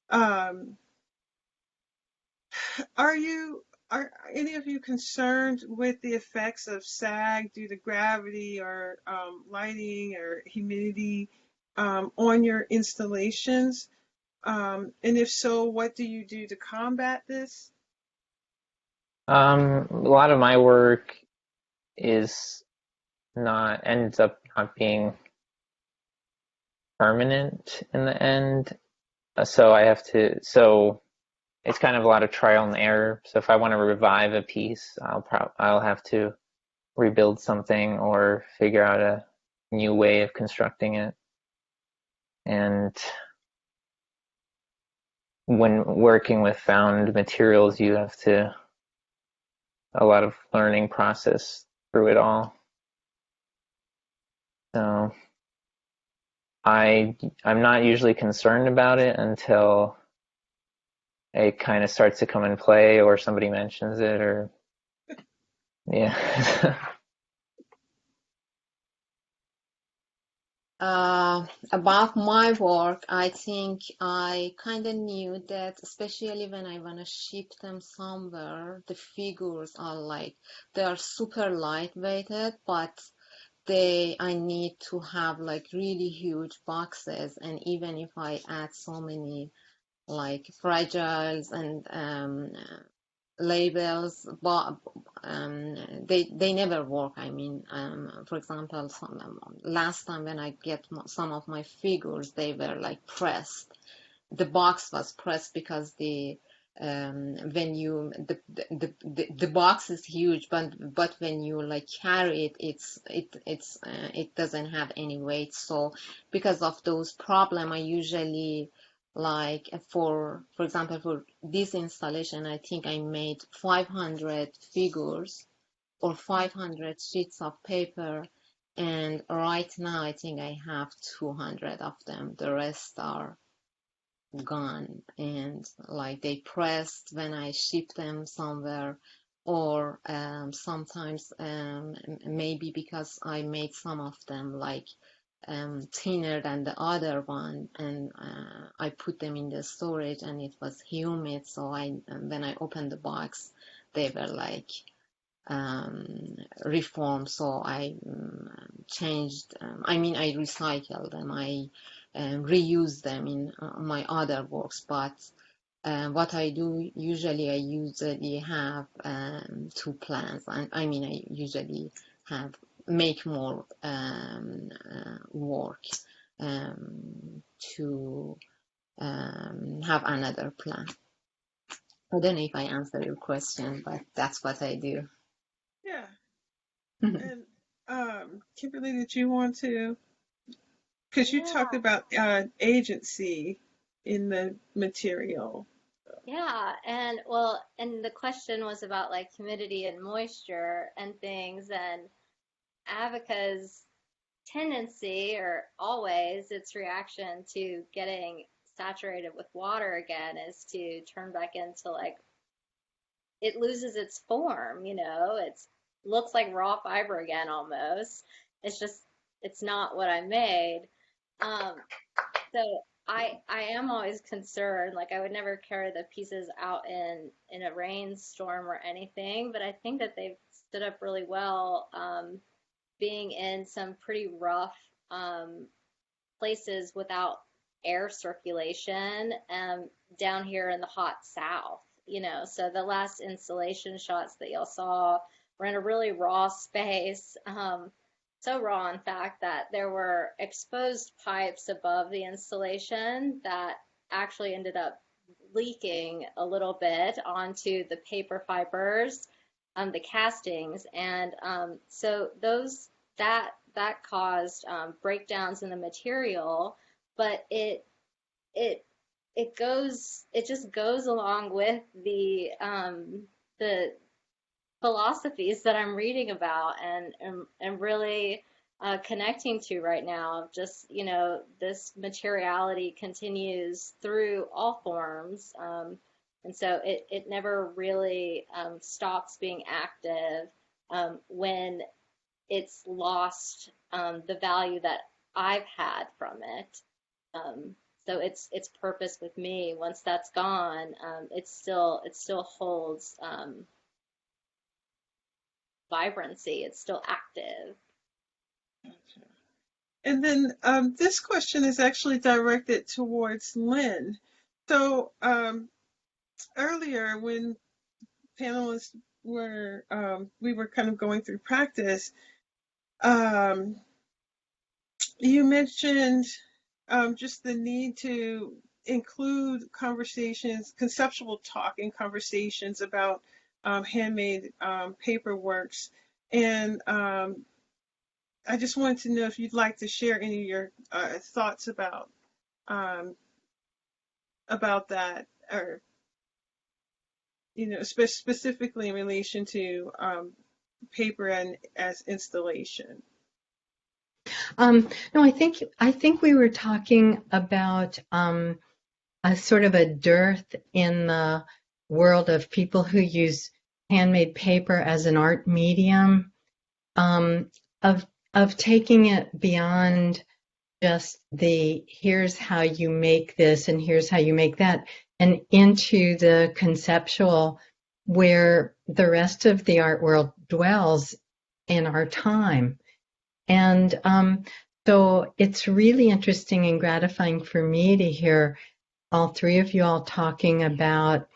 um, are any of you concerned with the effects of sag due to gravity or lighting or humidity on your installations? And if so, what do you do to combat this? A lot of my work ends up not being permanent in the end. So it's kind of a lot of trial and error. So if I want to revive a piece, I'll have to rebuild something or figure out a new way of constructing it. And when working with found materials, you have a lot of learning process through it all. So I'm not usually concerned about it until it kind of starts to come in play, or somebody mentions it, or yeah. About my work, I think I kind of knew that, especially when I want to ship them somewhere, the figures are like, they are super lightweighted, but I need to have like really huge boxes. And even if I add so many like fragiles and labels, but they never work. I mean, for example, last time when I get some of my figures, they were like pressed. The box was pressed because when you the box is huge, but when you like carry it, it doesn't have any weight. So because of those problem, I usually, like, for example, for this installation, I think I made 500 figures or 500 sheets of paper, and right now I think I have 200 of them. The rest are gone, and like they pressed when I ship them somewhere, or sometimes maybe because I made some of them like thinner than the other one, and I put them in the storage and it was humid, so when I opened the box, they were like reformed, so I changed, I recycled them, I reuse them in my other works. But what I do usually, I usually have two plans, and I usually have make more work to have another plan. I don't know if I answered your question, but that's what I do. Yeah. And Kimberly, did you want to? Because you talked Yeah, about agency in the material. yeah, and well, and the question was about like humidity and moisture and things, and Avica's tendency, or always its reaction to getting saturated with water again, is to turn back into like, it loses its form, it's looks like raw fiber again almost. It's just, it's not what I made. Um, so I am always concerned. Like I would never carry the pieces out in a rainstorm or anything, but I think that they've stood up really well, being in some pretty rough um, places without air circulation, down here in the hot south, you know. So the last installation shots that y'all saw were in a really raw space. So raw, in fact, that there were exposed pipes above the installation that actually ended up leaking a little bit onto the paper fibers, the castings, and so those that caused breakdowns in the material, but it it just goes along with the philosophies that I'm reading about and really connecting to right now. Just, you know, this materiality continues through all forms. And so it never really stops being active when it's lost the value that I've had from it. So its purpose with me, once that's gone, it still holds vibrancy. It's still active. And then this question is actually directed towards Lynn. So earlier when panelists were, we were kind of going through practice, you mentioned just the need to include conversations, conceptual talk and conversations about handmade paperworks. And I just wanted to know if you'd like to share any of your thoughts um, about that, or you know, specifically in relation to paper and as installation. No, I think we were talking about a sort of a dearth in the world of people who use handmade paper as an art medium, um, of taking it beyond just the here's how you make this and here's how you make that, and into the conceptual where the rest of the art world dwells in our time. And so it's really interesting and gratifying for me to hear all three of you all talking about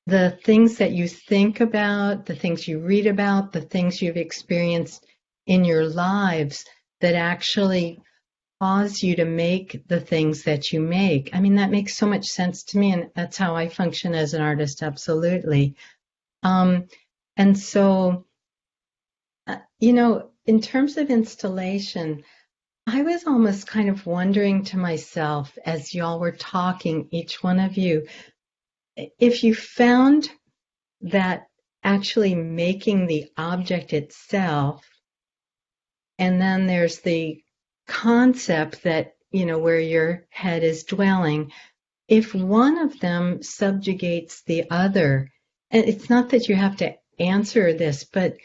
the things that you think about, the things you read about, the things you've experienced in your lives that actually cause you to make the things that you make. I mean, that makes so much sense to me, and that's how I function as an artist, absolutely. And so, you know, in terms of installation, I was almost kind of wondering to myself as y'all were talking, each one of you, if you found that actually making the object itself, and then there's the concept that, you know, where your head is dwelling, if one of them subjugates the other, and it's not that you have to answer this, but,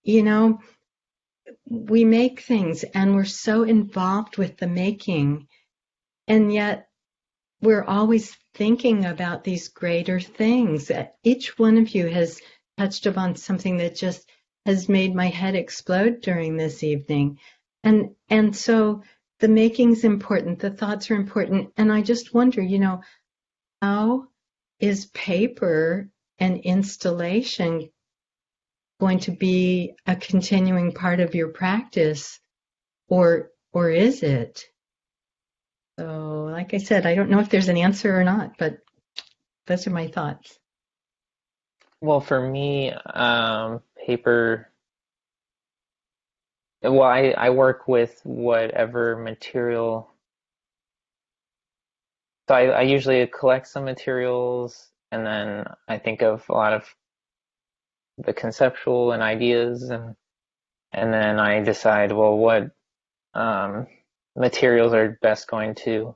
you know, we make things and we're so involved with the making, and yet we're always thinking about these greater things. Each one of you has touched upon something that just has made my head explode during this evening. And so the making's important, the thoughts are important, and I just wonder, you know, how is paper and installation going to be a continuing part of your practice, or is it? So, like I said, I don't know if there's an answer or not, but those are my thoughts. Well, for me, paper, well, I work with whatever material. So I usually collect some materials, and then I think of a lot of the conceptual and ideas, and then I decide, well, what materials are best going to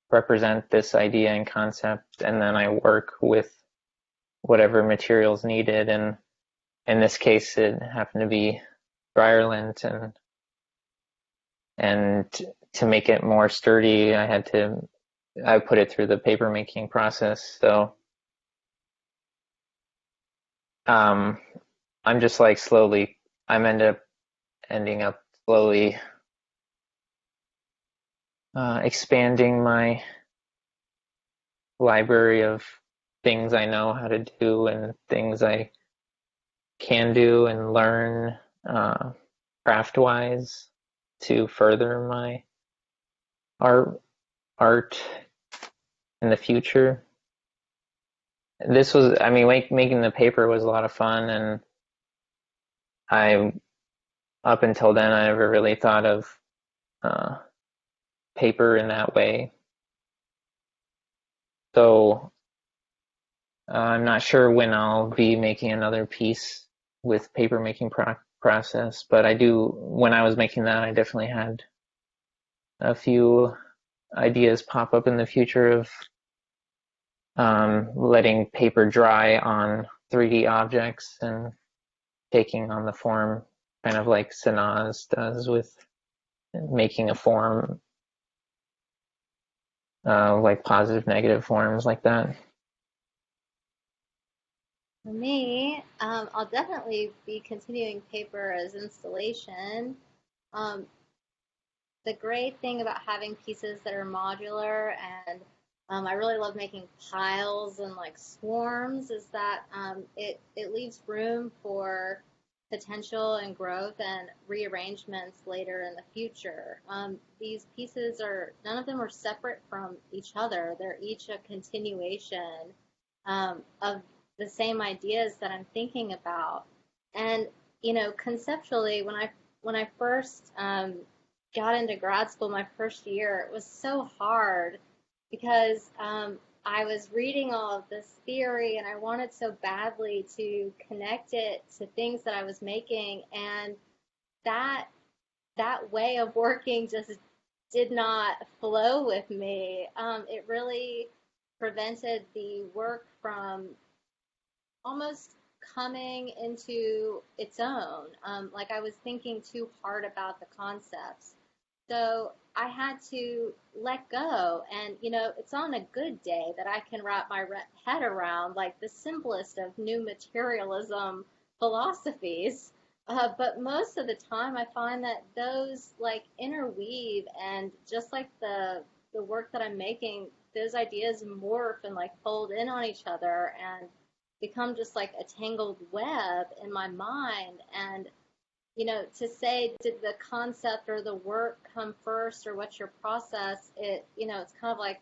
represent this idea and concept, and then I work with whatever materials needed. And in this case, it happened to be dryer lint and to make it more sturdy, I put it through the paper making process. So I'm just like I'm ending up slowly expanding my library of things I know how to do and things I can do and learn craft-wise to further my art in the future. I mean, making the paper was a lot of fun, and up until then, I never really thought of paper in that way. So I'm not sure when I'll be making another piece with paper making process, but when I was making that, I definitely had a few ideas pop up in the future of letting paper dry on 3D objects and taking on the form, kind of like Sanaz does with making a form, like positive, negative forms like that. For me, I'll definitely be continuing paper as installation. Um, the great thing about having pieces that are modular, and I really love making piles and like swarms, is that it leaves room for potential and growth and rearrangements later in the future. These pieces none of them are separate from each other. They're each a continuation of the same ideas that I'm thinking about. And conceptually, when I first got into grad school, my first year, it was so hard because I was reading all of this theory and I wanted so badly to connect it to things that I was making, and that way of working just did not flow with me. It really prevented the work from almost coming into its own. Like I was thinking too hard about the concepts. So I had to let go. And, it's on a good day that I can wrap my head around like the simplest of new materialism philosophies. But most of the time, I find that those like interweave, and just like the work that I'm making, those ideas morph and like fold in on each other and become just like a tangled web in my mind. And to say, did the concept or the work come first, or what's your process? It's kind of like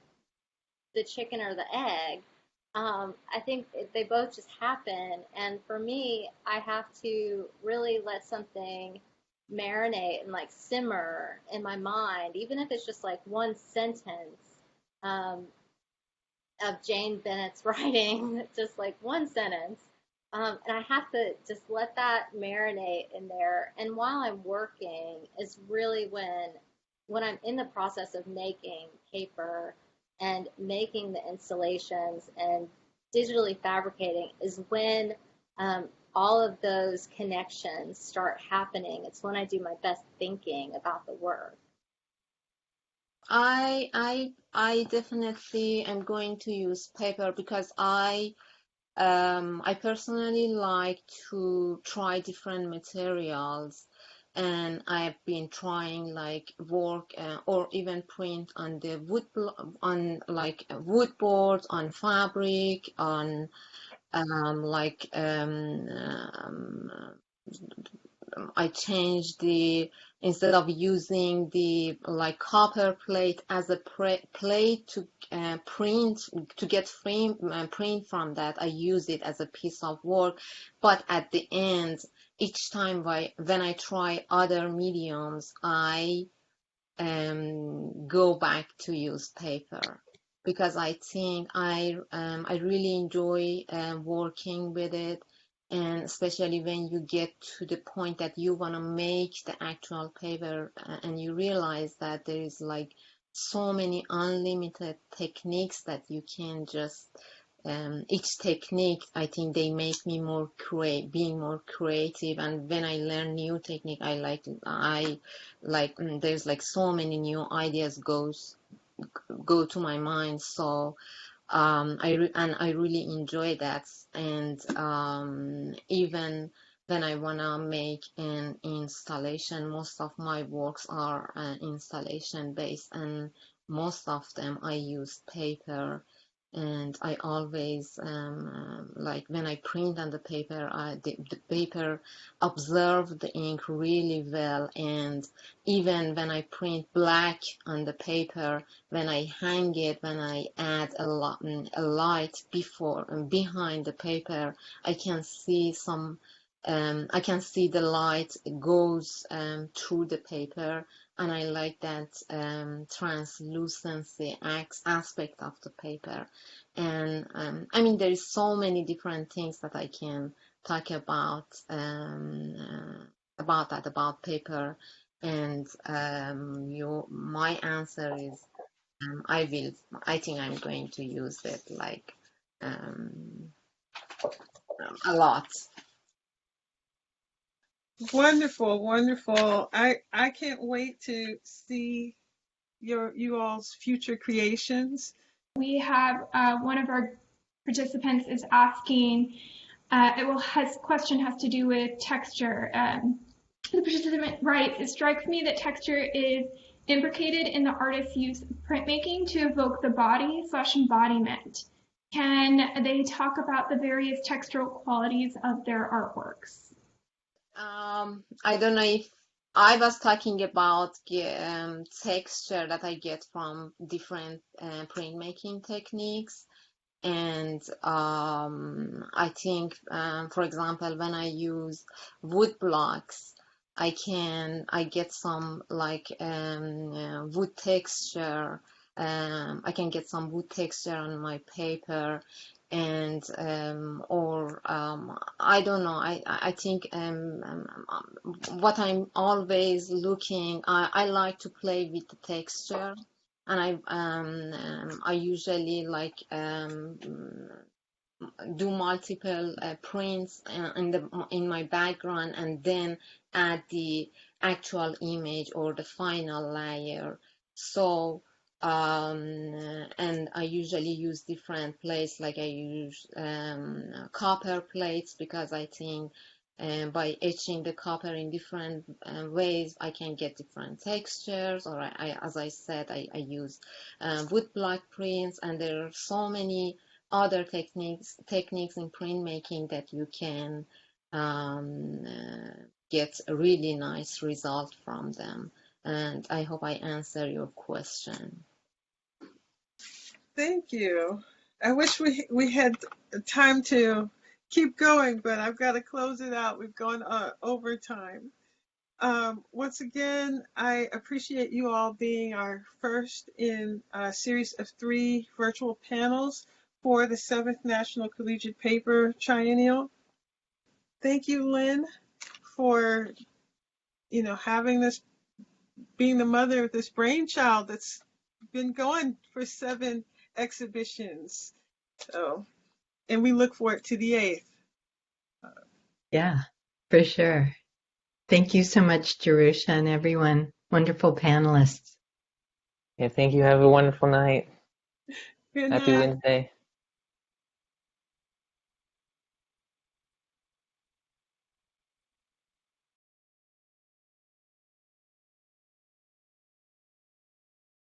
the chicken or the egg. I think they both just happen. And for me, I have to really let something marinate and like simmer in my mind, even if it's just like one sentence um, of Jane Bennett's writing, just like one sentence. And I have to just let that marinate in there. And while I'm working is really when I'm in the process of making paper and making the installations and digitally fabricating is when all of those connections start happening. It's when I do my best thinking about the work. I definitely am going to use paper because I personally like to try different materials, and I've been trying like work or even print on the on like wood boards, on fabric, on I changed instead of using the like copper plate as a plate to print, to get print from that, I use it as a piece of work. But at the end, each time when I try other mediums, I go back to use paper, because I think I really enjoy working with it. And especially when you get to the point that you want to make the actual paper, and you realize that there is like so many unlimited techniques that you can just each technique, I think they make me being more creative. And when I learn new technique, there's like so many new ideas go to my mind. So I really enjoy that. And even when I wanna make an installation, most of my works are installation based, and most of them I use paper. And I always like when I print on the paper, the paper absorb the ink really well. And even when I print black on the paper, when I hang it, when I add a light before and behind the paper, I can see I can see the light goes through the paper, and I like that translucency aspect of the paper. And I mean, there is so many different things that I can talk about about paper. And my answer is I think I'm going to use it like um, a lot. Wonderful, wonderful. I can't wait to see you all's future creations. We have one of our participants is asking, question has to do with texture. The participant writes, it strikes me that texture is imbricated in the artist's use of printmaking to evoke the body/embodiment. Can they talk about the various textural qualities of their artworks? I don't know if I was talking about texture that I get from different printmaking techniques. And I think, for example, when I use wood blocks, I get some like wood texture. I can get some wood texture on my paper. And I don't know. I think what I'm always looking. I like to play with the texture, and I usually like do multiple prints in my background, and then add the actual image or the final layer. So and I usually use different plates, like I use copper plates, because I think by etching the copper in different ways, I can get different textures. Or as I said, I use wood block prints, and there are so many other techniques in printmaking that you can get a really nice result from them. And I hope I answer your question. Thank you. I wish we had time to keep going, but I've got to close it out. We've gone over time. Once again, I appreciate you all being our first in a series of 3 virtual panels for the 7th National Collegiate Paper Triennial. Thank you, Lynn, for having this, being the mother of this brainchild that's been going for 7 exhibitions. So, and we look forward to the 8th. Yeah, for sure. Thank you so much, Jerusha, and everyone. Wonderful panelists. Yeah, thank you. Have a wonderful night. Good Happy night. Wednesday.